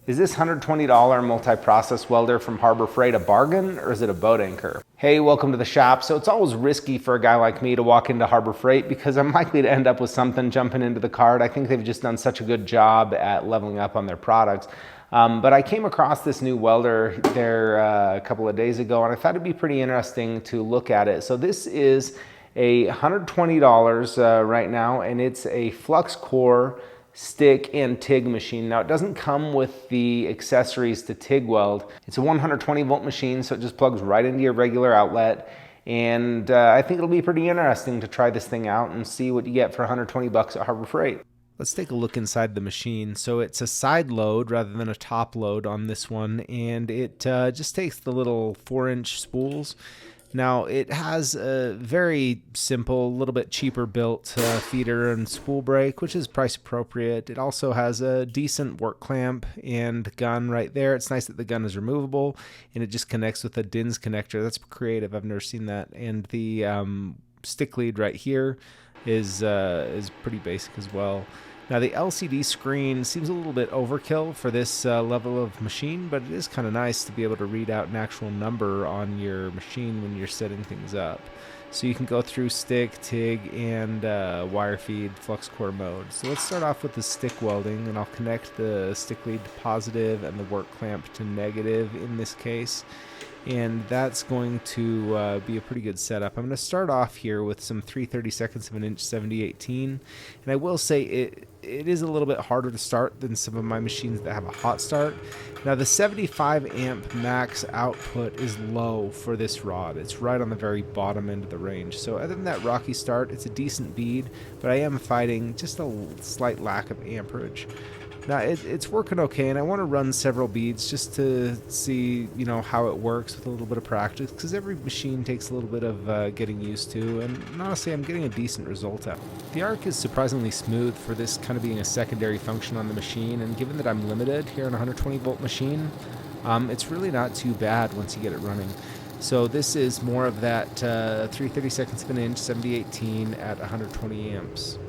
Is this $120 multi-process welder from Harbor Freight a bargain, or is it a boat anchor? Hey, welcome to the shop. So it's always risky for a guy like me to walk into Harbor Freight because I'm likely to end up with something jumping into the cart. I think they've just done such a good job at leveling up on their products. But I came across this new welder there a couple of days ago, and I thought it'd be pretty interesting to look at it. So this is a $120 right now, and it's a flux core stick and TIG machine. Now it doesn't come with the accessories to TIG weld. It's a 120 volt machine, so it just plugs right into your regular outlet. And I think it'll be pretty interesting to try this thing out and see what you get for 120 bucks at Harbor Freight. Let's take a look inside the machine. So it's a side load rather than a top load on this one, and it just takes the little 4-inch spools. Now it has a very simple, little bit cheaper built feeder and spool brake, which is price appropriate. It also has a decent work clamp and gun right there. It's nice that the gun is removable and it just connects with a DINS connector. That's creative. I've never seen that. And the stick lead right here is pretty basic as well. Now the LCD screen seems a little bit overkill for this level of machine, but it is kind of nice to be able to read out an actual number on your machine when you're setting things up. So you can go through stick, TIG, and wire feed flux core mode. So let's start off with the stick welding, and I'll connect the stick lead to positive and the work clamp to negative in this case. And that's going to be a pretty good setup. I'm going to start off here with some 3/32 of an inch 7018, and I will say it is a little bit harder to start than some of my machines that have a hot start. Now the 75 amp max output is low for this rod. It's right on the very bottom end of the range. So other than that rocky start, it's a decent bead, but I am fighting just a slight lack of amperage. Now it's working okay, and I want to run several beads just to see, how it works with a little bit of practice, because every machine takes a little bit of getting used to, and honestly, I'm getting a decent result out. The arc is surprisingly smooth for this kind of being a secondary function on the machine, and given that I'm limited here on a 120 volt machine, it's really not too bad once you get it running. So this is more of that 3/32 of an inch 7018 at 120 amps.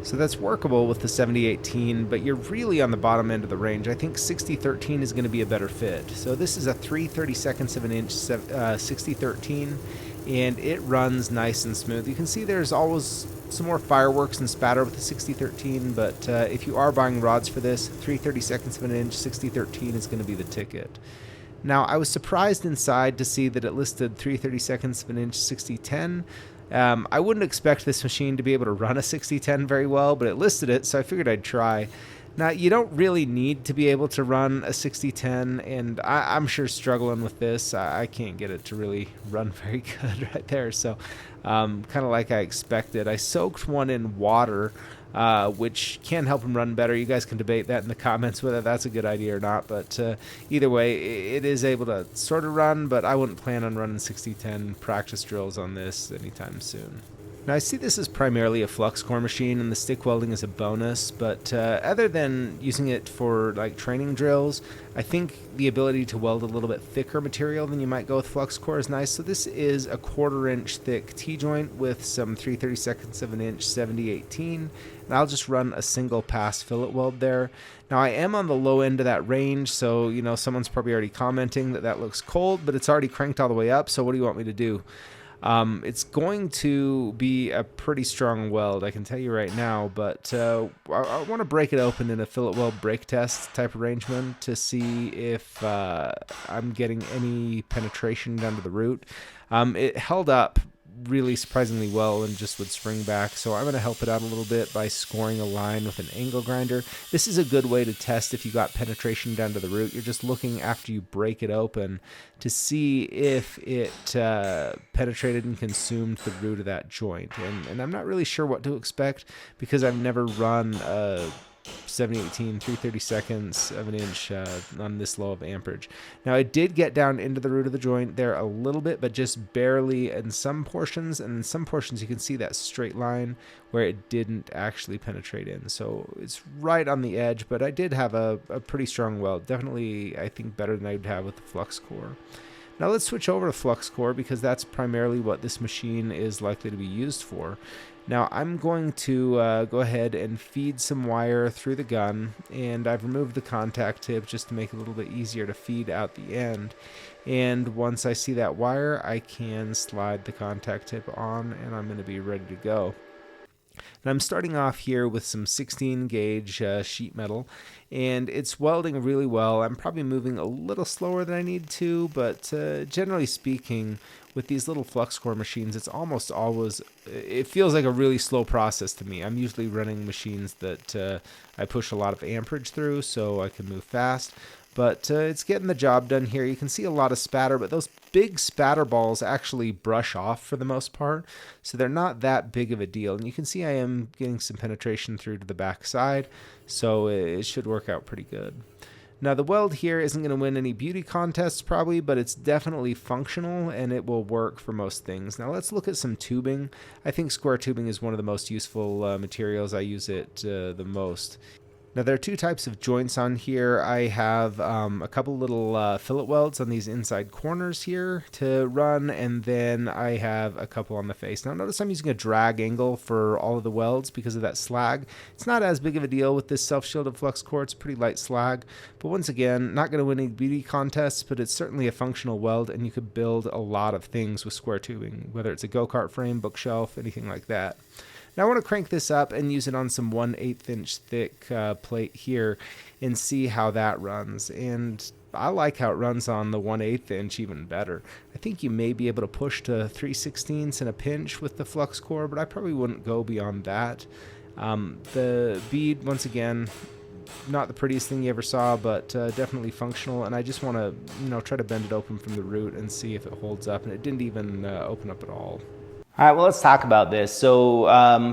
So that's workable with the 7018, but you're really on the bottom end of the range. I think 6013 is going to be a better fit. So this is a 3/32 of an inch 6013, and it runs nice and smooth. You can see there's always some more fireworks and spatter with the 6013, but if you are buying rods for this, 3/32 of an inch 6013 is going to be the ticket. Now I was surprised inside to see that it listed 3/32 of an inch 6010. I wouldn't expect this machine to be able to run a 6010 very well, but it listed it, so I figured I'd try. Now, you don't really need to be able to run a 6010, and I'm sure struggling with this. I can't get it to really run very good right there, so kind of like I expected. I soaked one in water, which can help them run better. You guys can debate that in the comments whether that's a good idea or not, but either way, it is able to sort of run, but I wouldn't plan on running 6010 practice drills on this anytime soon. Now I see this is primarily a flux core machine, and the stick welding is a bonus, but other than using it for like training drills, I think the ability to weld a little bit thicker material than you might go with flux core is nice. So this is a 1/4 inch thick T-joint with some 3/32 of an inch 7018, and I'll just run a single pass fillet weld there. Now I am on the low end of that range, so someone's probably already commenting that looks cold, but it's already cranked all the way up, so what do you want me to do? It's going to be a pretty strong weld, I can tell you right now, but I want to break it open in a fillet weld brake test type arrangement to see if I'm getting any penetration down to the root. It held up really surprisingly well and just would spring back, so I'm going to help it out a little bit by scoring a line with an angle grinder. This is a good way to test if you got penetration down to the root. You're just looking after you break it open to see if it penetrated and consumed the root of that joint, and I'm not really sure what to expect because I've never run a 7018 3/32 of an inch on this low of amperage. Now I did get down into the root of the joint there a little bit, but just barely in some portions, and in some portions you can see that straight line where it didn't actually penetrate in. So it's right on the edge, but I did have a pretty strong weld. Definitely, I think, better than I'd have with the flux core. Now let's switch over to flux core because that's primarily what this machine is likely to be used for. Now I'm going to go ahead and feed some wire through the gun, and I've removed the contact tip just to make it a little bit easier to feed out the end. And once I see that wire, I can slide the contact tip on, and I'm going to be ready to go. And I'm starting off here with some 16 gauge sheet metal, and it's welding really well. I'm probably moving a little slower than I need to, but generally speaking, with these little flux core machines, it's almost always, it feels like a really slow process to me. I'm usually running machines that I push a lot of amperage through so I can move fast. But it's getting the job done here. You can see a lot of spatter, but those big spatter balls actually brush off for the most part, so they're not that big of a deal. And you can see I am getting some penetration through to the back side, so it should work out pretty good. Now the weld here isn't going to win any beauty contests probably, but it's definitely functional and it will work for most things. Now let's look at some tubing. I think square tubing is one of the most useful materials. I use it the most. Now there are two types of joints on here. I have a couple little fillet welds on these inside corners here to run, and then I have a couple on the face. Now notice I'm using a drag angle for all of the welds because of that slag. It's not as big of a deal with this self-shielded flux core. It's pretty light slag, but once again, not going to win any beauty contests, but it's certainly a functional weld, and you could build a lot of things with square tubing, whether it's a go-kart frame, bookshelf, anything like that. Now I want to crank this up and use it on some 1/8 inch thick plate here and see how that runs. And I like how it runs on the 1/8 inch even better. I think you may be able to push to 3/16 in a pinch with the flux core, but I probably wouldn't go beyond that. The bead, once again, not the prettiest thing you ever saw, but definitely functional. And I just want to, try to bend it open from the root and see if it holds up. And it didn't even open up at all. All right, well, let's talk about this. So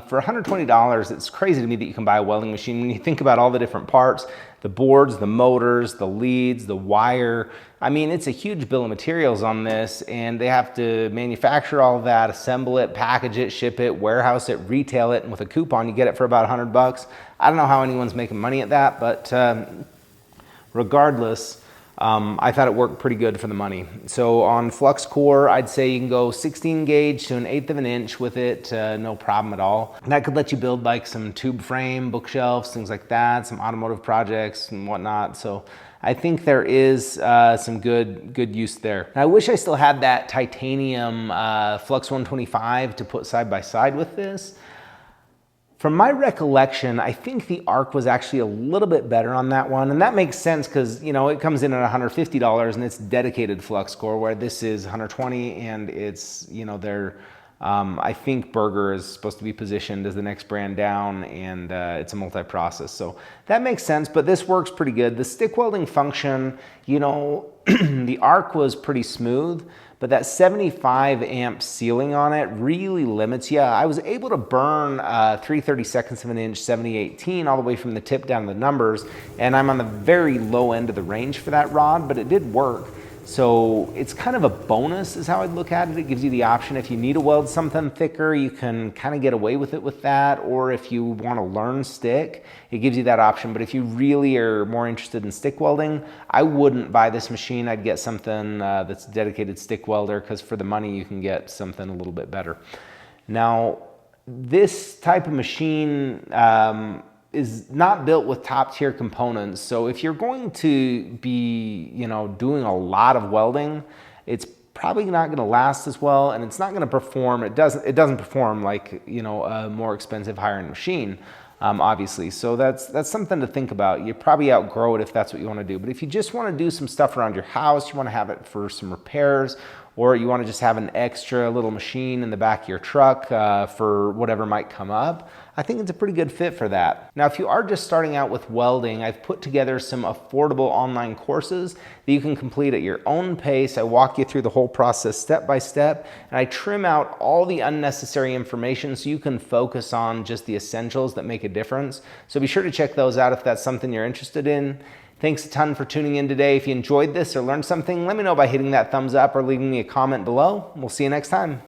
for $120, it's crazy to me that you can buy a welding machine. When you think about all the different parts, the boards, the motors, the leads, the wire, I mean, it's a huge bill of materials on this, and they have to manufacture all of that, assemble it, package it, ship it, warehouse it, retail it, and with a coupon, you get it for about $100. I don't know how anyone's making money at that, but regardless, I thought it worked pretty good for the money. So on flux core, I'd say you can go 16 gauge to 1/8 of an inch with it, no problem at all. And that could let you build like some tube frame, bookshelves, things like that, some automotive projects and whatnot. So I think there is some good use there. Now, I wish I still had that titanium Flux 125 to put side by side with this. From my recollection, I think the arc was actually a little bit better on that one, and that makes sense because it comes in at $150 and it's dedicated flux core, where this is $120 and it's I think Berger is supposed to be positioned as the next brand down, and it's a multi-process, so that makes sense. But this works pretty good. The stick welding function, the arc was pretty smooth, but that 75 amp sealing on it really limits you. I was able to burn 3/32 of an inch 7018 all the way from the tip down to the numbers, and I'm on the very low end of the range for that rod, but it did work. So it's kind of a bonus is how I'd look at it. It gives you the option, if you need to weld something thicker, you can kind of get away with it with that, or if you want to learn stick, it gives you that option. But if you really are more interested in stick welding, I wouldn't buy this machine. I'd get something that's a dedicated stick welder, because for the money you can get something a little bit better. Now, this type of machine is not built with top tier components. So if you're going to be, doing a lot of welding, it's probably not going to last as well, and it's not going to perform. It doesn't perform like, a more expensive higher end machine, obviously. So that's something to think about. You probably outgrow it if that's what you want to do. But if you just want to do some stuff around your house, you want to have it for some repairs, or you want to just have an extra little machine in the back of your truck for whatever might come up, I think it's a pretty good fit for that. Now, if you are just starting out with welding, I've put together some affordable online courses that you can complete at your own pace. I walk you through the whole process step by step, and I trim out all the unnecessary information so you can focus on just the essentials that make a difference. So be sure to check those out if that's something you're interested in. Thanks a ton for tuning in today. If you enjoyed this or learned something, let me know by hitting that thumbs up or leaving me a comment below. We'll see you next time.